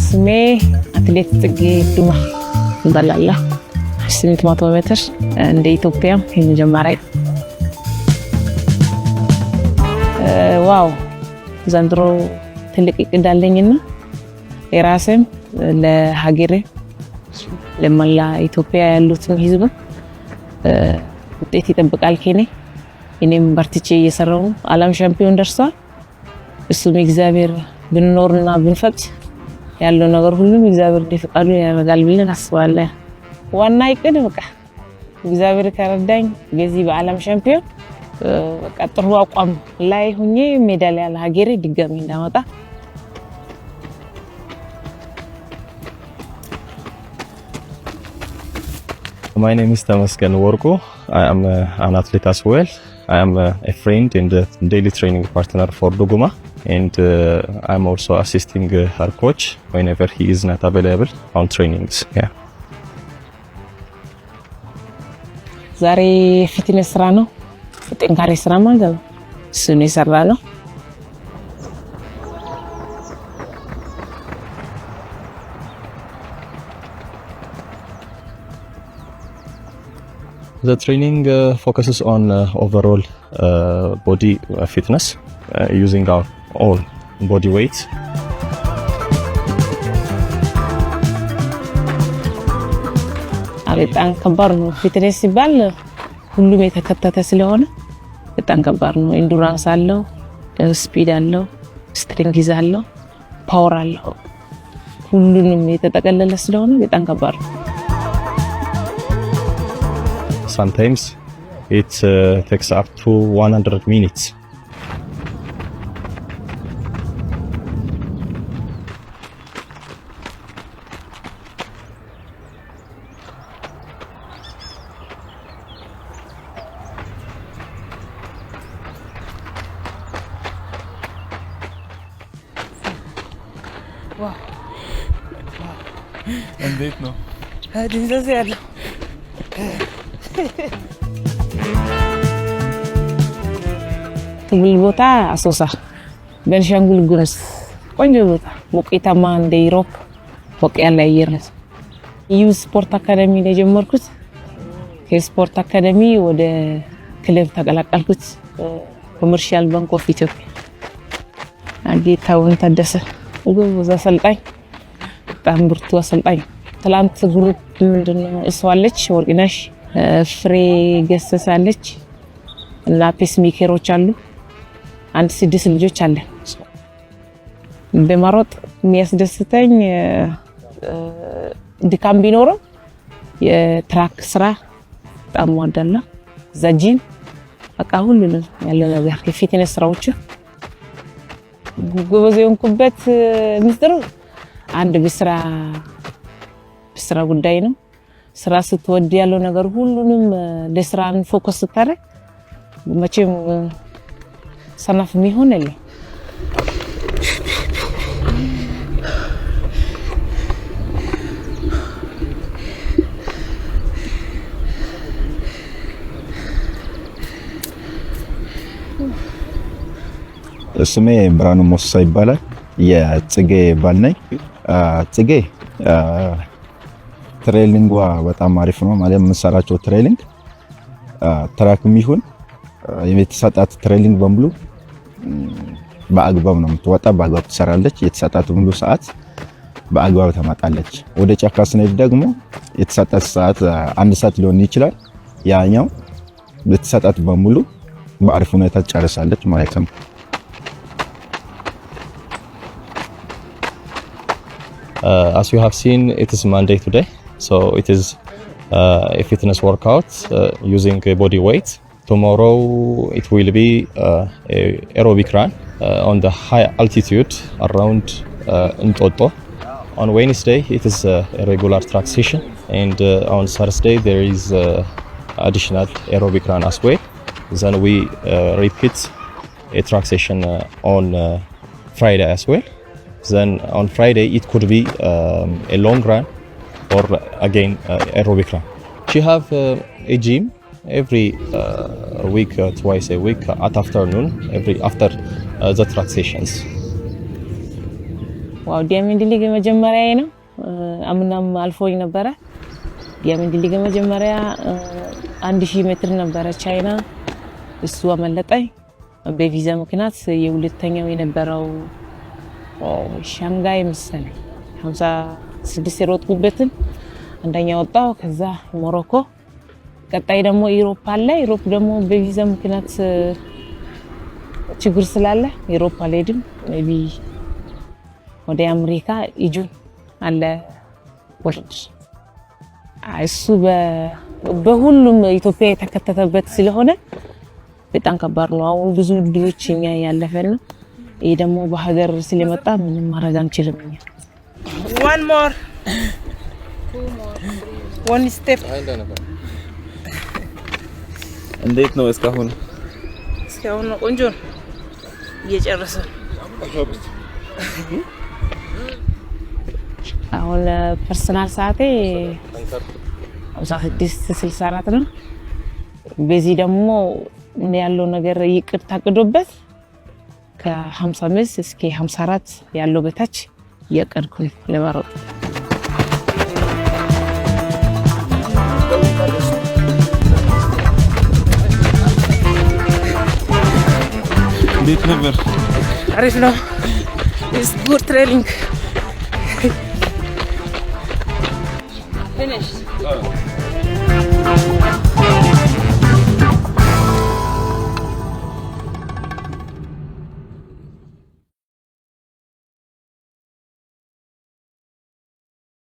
ስሜ አትሌት ጽጌ ዱማ እባላለሁ። 800 ሜትር እንደ ኢትዮጵያ የመጀመሪያ ዋው ዘንድሮ ትልቅ እቅድ አለኝና የራሴም ለሀገሬ ለመላ ኢትዮጵያ ያሉትን ህዝብ ውጤት ይጠብቃል ከኔ እኔም በርትቼ እየሰራሁ ዓለም ሻምፒዮን ደርሷል። እሱም እግዚአብሔር ብንኖርና ብንፈቅድ ያለው ነገር ሁሉም እግዚአብሔር እንደፈቃዱ ያደርጋል ብለን አስባለሁ። ዋና እቅድ በቃ እግዚአብሔር ከረዳኝ በዚህ በዓለም ሻምፒዮን በቃ ጥሩ አቋም ላይ ሆኜ ሜዳሊያ ለሀገሬ ድጋሚ እንዳመጣ። My name is Tamasken Worko. I am an athlete as well. I am a friend and a daily training partner for Duguma, and I'm also assisting her coach whenever he is not available on trainings. Yeah. ዛሬ ፊትነስ ስራ ነው፣ ጥንካሬ ስራ ማለት ነው። እሱን እሰራለሁ። The training focuses on overall body fitness using our all body weight. በጣም ከባድ ነው። ፊትነስ ሲባል ሁሉም የተከተተ ስለሆነ በጣም ከባድ ነው። ኢንዱራንስ አለው፣ ስፒድ አለው፣ ስትሬንግዝ አለው፣ ፓወር አለው። ሁሉንም የተጠቀለለ ስለሆነ በጣም ከባድ ነው። Sometimes it takes up to 100 minutes. Wow. እንዴት ነው? እንደዚህ ያለው ትግል ቦታ አሶሳ ቤንሻንጉል ጉሙዝ ቆንጆ ቦታ ሞቃታማ እንደ ኢሮፕ ፎቅ ያለ አየር ነው። ዩ ስፖርት አካዳሚ ላይ ጀመርኩት። ከስፖርት አካዳሚ ወደ ክለብ ተቀላቀልኩት። ኮመርሻል ባንክ ኦፍ ኢትዮጵያ አጌታውን ታደሰ ወዛ አሰልጣኝ በጣም ብርቱ አሰልጣኝ። ትላንት ግሩፕ ምንድነው እሷለች ወርቅነሽ ፍሬ ገሰሳለች እና ፔስ ሜከሮች አሉ። አንድ 6 ልጆች አለ። በማሮጥ የሚያስደስተኝ ድካም ቢኖርም የትራክ ስራ በጣም ወዳለሁ። ዛጂም በቃ ሁሉንም ያለው ነገር የፊትነስ ስራዎች ጎበዝ የሆንኩበት ምስጢር አንድ በስራ ጉዳይ ነው። ስራ ስትወድ ያለው ነገር ሁሉንም ለስራን ፎከስ ስታደርግ መቼም ሰነፍ የሚሆን የለም። ስሜ ብራኑ ሞሳ ይባላል። የጽጌ ባል ነኝ። ጽጌ ትሬኒንጓ በጣም አሪፍ ነው ማለት የምንሰራቸው ትሬኒንግ ትራክም ይሁን የተሰጣት ትሬኒንግ በሙሉ በአግባብ ነው የምትወጣ፣ በአግባብ ትሰራለች። የተሰጣት ሙሉ ሰዓት በአግባብ ተማጣለች። ወደ ጫካ ስንሄድ ደግሞ የተሰጣት ሰዓት 1 ሰዓት ሊሆን ይችላል። ያኛው የተሰጣት በሙሉ በአሪፍ ሁኔታ ትጨርሳለች ማለት ነው። As you have seen, it is Monday today, so it is a fitness workout using body weight. Tomorrow it will be a aerobic run on the high altitude around Ntoto. On Wednesday it is a regular track session, and on Thursday there is additional aerobic run as well. Then we repeat a track session on Friday as well. Then on Friday it could be a long run or again aerobic run. She have a gym every week, twice a week at afternoon, after the track sessions. ዋው ዲያመንድ ሊግ መጀመሪያዬ ነው። አምናም አልፎኝ ነበረ። ዲያመንድ ሊግ መጀመሪያ 1000 ሜትር ነበረ ቻይና፣ እሱ አመለጠኝ በቪዛ ምክንያት። የሁለተኛው የነበረው ሻንጋይ መሰለኝ 56 የሮጥኩበትን አንደኛ ወጣው። ከዛ ሞሮኮ፣ ቀጣይ ደግሞ ኢሮፕ አለ። ኢሮፕ ደግሞ በቪዛ ምክንያት ችግር ስላለ ኢሮፕ አልሄድም። ሜቢ ወደ አሜሪካ ይጁን አለ ውድድር። እሱ በሁሉም ኢትዮጵያ የተከተተበት ስለሆነ በጣም ከባድ ነው። አሁን ብዙ ድሮች እኛ ያለፈን ነው። ይሄ ደግሞ በሀገር ስለመጣ ምንም ማድረግ አንችልም። one more 2 more 1 step እንዴት ነው እስካሁን ነው ቆንጆ ነው እየጨረሰ አሁን ፐርሰናል ሰዓቴ 56:64 ነው። በዚህ ደግሞ ያለው ነገር ይቅር ታቅዶበት ከ55 እስከ 54 ያለው በታች የቀድኩኝ ለማሮጥ እንዴት ነበር? አሪፍ ነው። It's good training. Finished.